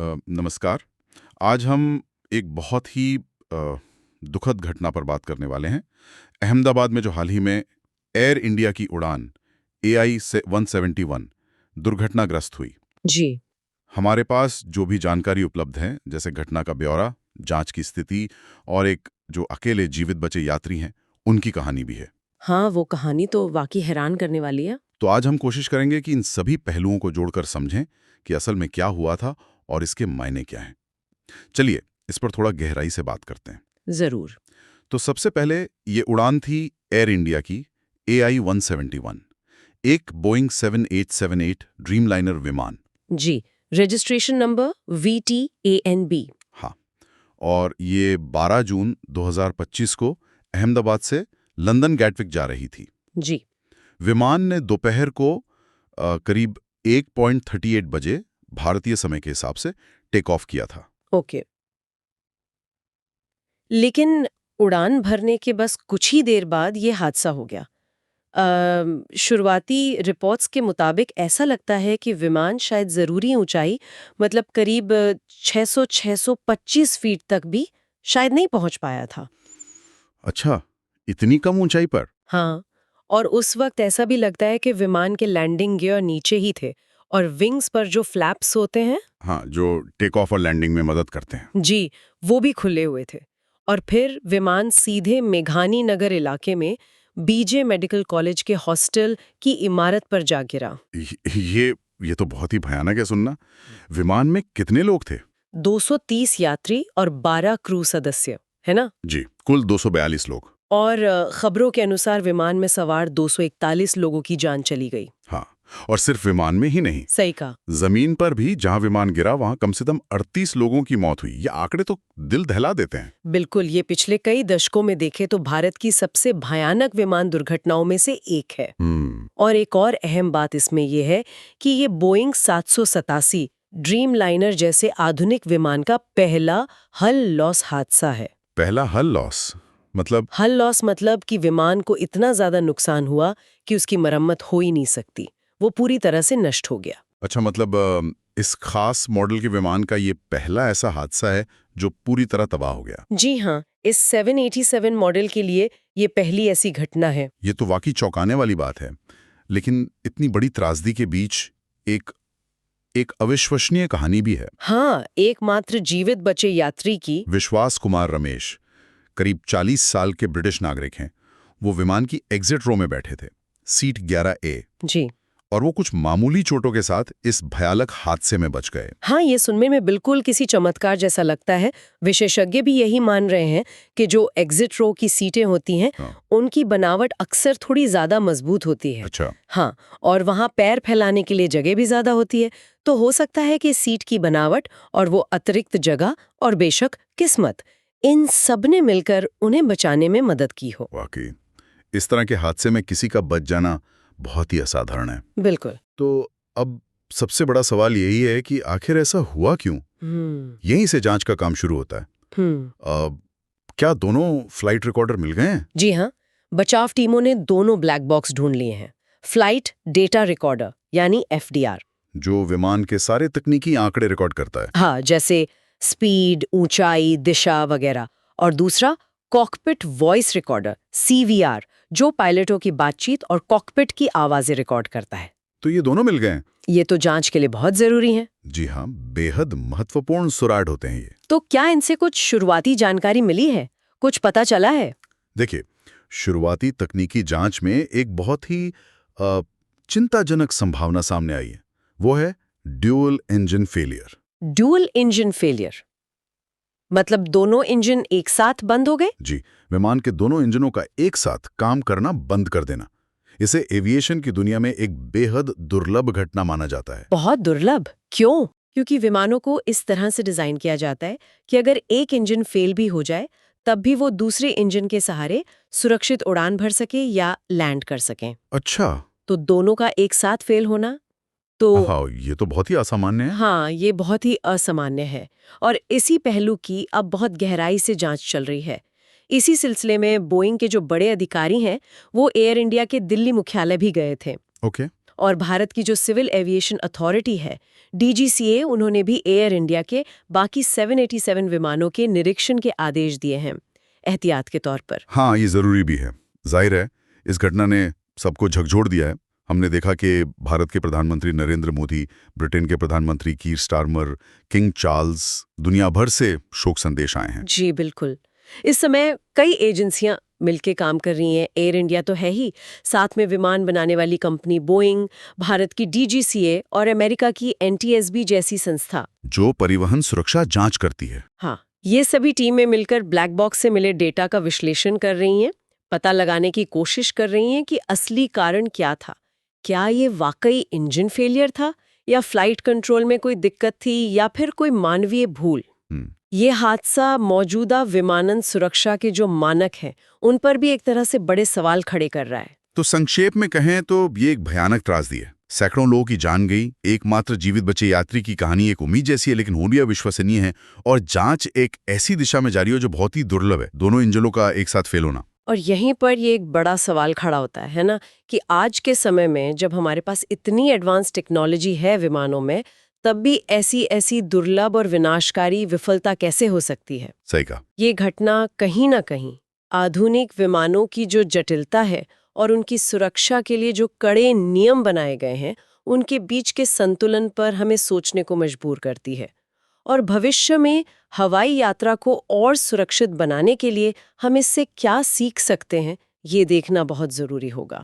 नमस्कार। आज हम एक बहुत ही दुखद घटना पर बात करने वाले हैं। अहमदाबाद में जो हाल ही में एयर इंडिया की उड़ान AI 171 दुर्घटनाग्रस्त हुई। जी। हमारे पास जो भी जानकारी उपलब्ध है, जैसे घटना का ब्यौरा, जांच की स्थिति और एक जो अकेले जीवित बचे यात्री हैं, उनकी कहानी भी है। हाँ, वो कहानी तो वाकई हैरान करने वाली है। तो आज हम कोशिश करेंगे कि इन सभी पहलुओं को जोड़कर समझें कि असल में क्या हुआ था और इसके मायने क्या हैं। चलिए, इस पर थोड़ा गहराई से बात करते हैं। जरूर। तो सबसे पहले ये उड़ान थी एयर इंडिया की AI 171, एक बोइंग 7878 ड्रीमलाइनर विमान। जी। Registration number VTANB। हाँ, और ये 12 जून 2025 को अहमदाबाद से लंदन गैटविक जा रही थी। जी। विमान ने दोपहर को करीब 1:38 बजे भारतीय समय के हिसाब से टेक ऑफ किया था। ओके। लेकिन उड़ान भरने के बस कुछ ही देर बाद ये हादसा हो गया। शुरुआती रिपोर्ट्स के मुताबिक ऐसा लगता है कि विमान शायद ज़रूरी ऊंचाई, मतलब करीब 600-625 फीट तक भी शायद नहीं पहुंच पाया था। अच्छा, इतनी कम ऊंचाई पर? हाँ, और उस वक्त ऐसा भी लगता है कि विमान के लैंडिंग गियर नीचे ही थे और विंग्स पर जो फ्लैप्स होते हैं, हाँ, जो टेक ऑफ और लैंडिंग में मदद करते हैं। जी, वो भी खुले हुए थे। और फिर विमान सीधे मेघानी नगर इलाके में BJ मेडिकल कॉलेज के हॉस्टल की इमारत पर जा गिरा। ये तो बहुत ही भयानक है सुनना। विमान में कितने लोग थे? 230 यात्री और 12 क्रू सदस्य, है ना? जी, कुल 242 लोग। और खबरों के अनुसार विमान में सवार 241 लोगों की जान चली गई। हाँ, और सिर्फ विमान में ही नहीं, सही कहा। जमीन पर भी जहां विमान गिरा वहां कम से कम 38 लोगों की मौत हुई। ये आंकड़े तो दिल दहला देते हैं। बिल्कुल, ये पिछले कई दशकों में देखे तो भारत की सबसे भयानक विमान दुर्घटनाओं में से एक है। और एक और अहम बात इसमें यह है कि ये बोइंग 787 ड्रीम लाइनर जैसे आधुनिक विमान का पहला हल लॉस हादसा है। पहला हल लॉस मतलब? हल लॉस मतलब कि विमान को इतना ज्यादा नुकसान हुआ कि उसकी मरम्मत हो ही नहीं सकती, वो पूरी तरह से नष्ट हो गया। अच्छा, मतलब इस खास मॉडल के विमान का ये पहला ऐसा हादसा है जो पूरी तरह तबाह हो गया। जी हाँ, इस 787 मॉडल के लिए ये पहली ऐसी घटना है। ये तो वाकई चौंकाने वाली बात है। लेकिन इतनी बड़ी त्रासदी के बीच एक एक अविश्वसनीय कहानी भी है। हाँ, एकमात्र जीवित बचे यात्री की। विश्वास कुमार रमेश करीब 40 साल के ब्रिटिश नागरिक हैं। वो विमान की एग्जिट रो में बैठे थे, सीट 11A, जी। और वो कुछ मामूली चोटों के साथ इस भयानक हादसे में बच गए। हाँ, ये सुनने में बिल्कुल किसी चमत्कार जैसा लगता है। विशेषज्ञ भी यही मान रहे हैं कि जो एग्जिट रो की सीटें होती हैं, उनकी बनावट अक्सर थोड़ी ज्यादा मजबूत होती है। अच्छा। हाँ, और वहाँ पैर फैलाने के लिए जगह भी ज्यादा होती है। तो हो सकता है कि सीट की बनावट और वो अतिरिक्त जगह और बेशक किस्मत, इन सब ने मिलकर उन्हें बचाने में मदद की हो। वाकई इस तरह के हादसे में किसी का बच जाना बहुत ही असाधारण है। बिल्कुल। तो अब सबसे बड़ा सवाल यही है कि आखिर ऐसा हुआ क्यों? यहीं से जांच का काम शुरू होता है। क्या दोनों फ्लाइट रिकॉर्डर मिल गए हैं? जी हाँ, बचाव टीमों ने दोनों ब्लैक बॉक्स ढूंढ लिए हैं। फ्लाइट डेटा रिकॉर्डर यानी FDR, जो विमान के सारे तकनीकी आंकड़े रिकॉर्ड करता है। हाँ, जैसे स्पीड, ऊंचाई, दिशा वगैरह। और दूसरा कॉकपिट वॉइस रिकॉर्डर CVR, जो पायलटों की बातचीत और कॉकपिट की आवाजें रिकॉर्ड करता है। तो ये दोनों मिल गए? ये तो जांच के लिए बहुत जरूरी है। जी हाँ, बेहद महत्वपूर्ण सुराग होते हैं ये। तो क्या इनसे कुछ शुरुआती जानकारी मिली है? कुछ पता चला है? देखिए, शुरुआती तकनीकी जांच में एक बहुत ही चिंताजनक संभावना सामने आई है। वो है dual engine failure. Dual engine failure मतलब दोनों इंजन एक साथ बंद हो गए? जी, विमान के दोनों इंजनों का एक साथ काम करना बंद कर देना। इसे एविएशन की दुनिया में एक बेहद दुर्लभ घटना माना जाता है। बहुत दुर्लभ? क्यों? क्योंकि विमानों को इस तरह से डिजाइन किया जाता है कि अगर एक इंजन फेल भी हो जाए, तब भी वो दूसरे इंजन के सहारे सुरक्षित उड़ान भर सके या लैंड कर सकें। अच्छा। तो दोनों का एक साथ फेल होना तो हाँ, ये तो बहुत ही असामान्य है। हाँ, ये बहुत ही असामान्य है। और इसी पहलू की अब बहुत गहराई से जांच चल रही है। इसी सिलसिले में बोइंग के जो बड़े अधिकारी हैं, वो एयर इंडिया के दिल्ली मुख्यालय भी गए थे। ओके। और भारत की जो सिविल एविएशन अथॉरिटी है, DGCA, उन्होंने भी एयर इंडिया के बाकी 787 विमानों के निरीक्षण के आदेश दिए हैं, एहतियात के तौर पर। हाँ, ये जरूरी भी है। जाहिर है, इस घटना ने सबको झकझोर दिया है। हमने देखा कि भारत के प्रधानमंत्री नरेंद्र मोदी, ब्रिटेन के प्रधानमंत्री कीर स्टारमर, किंग चार्ल्स, दुनिया भर से शोक संदेश आए हैं। जी बिल्कुल। इस समय कई एजेंसियां मिलके काम कर रही हैं। एयर इंडिया तो है ही, साथ में विमान बनाने वाली कंपनी बोइंग, भारत की DGCA और अमेरिका की NTSB जैसी संस्था, जो परिवहन सुरक्षा जांच करती है। हाँ, ये सभी टीमें मिलकर ब्लैक बॉक्स से मिले डेटा का विश्लेषण कर रही हैं, पता लगाने की कोशिश कर रही हैं कि असली कारण क्या था। क्या ये वाकई इंजन फेलियर था, या फ्लाइट कंट्रोल में कोई दिक्कत थी, या फिर कोई मानवीय भूल। ये हादसा मौजूदा विमानन सुरक्षा के जो मानक हैं, उन पर भी एक तरह से बड़े सवाल खड़े कर रहा है। तो संक्षेप में कहें तो ये एक भयानक त्रासदी है। सैकड़ों लोगों की जान गई, एकमात्र जीवित बचे यात्री की कहानी एक उम्मीद जैसी है, लेकिन होनी अविश्वसनीय है। और जांच एक ऐसी दिशा में जारी हो जो बहुत ही दुर्लभ है, दोनों इंजनों का एक साथ फेल होना। और यहीं पर ये एक बड़ा सवाल खड़ा होता है ना, कि आज के समय में जब हमारे पास इतनी एडवांस टेक्नोलॉजी है विमानों में, तब भी ऐसी दुर्लभ और विनाशकारी विफलता कैसे हो सकती है। सही कहा। ये घटना कहीं ना कहीं आधुनिक विमानों की जो जटिलता है और उनकी सुरक्षा के लिए जो कड़े नियम बनाए गए हैं, उनके बीच के संतुलन पर हमें सोचने को मजबूर करती है। और भविष्य में हवाई यात्रा को और सुरक्षित बनाने के लिए हम इससे क्या सीख सकते हैं, ये देखना बहुत जरूरी होगा।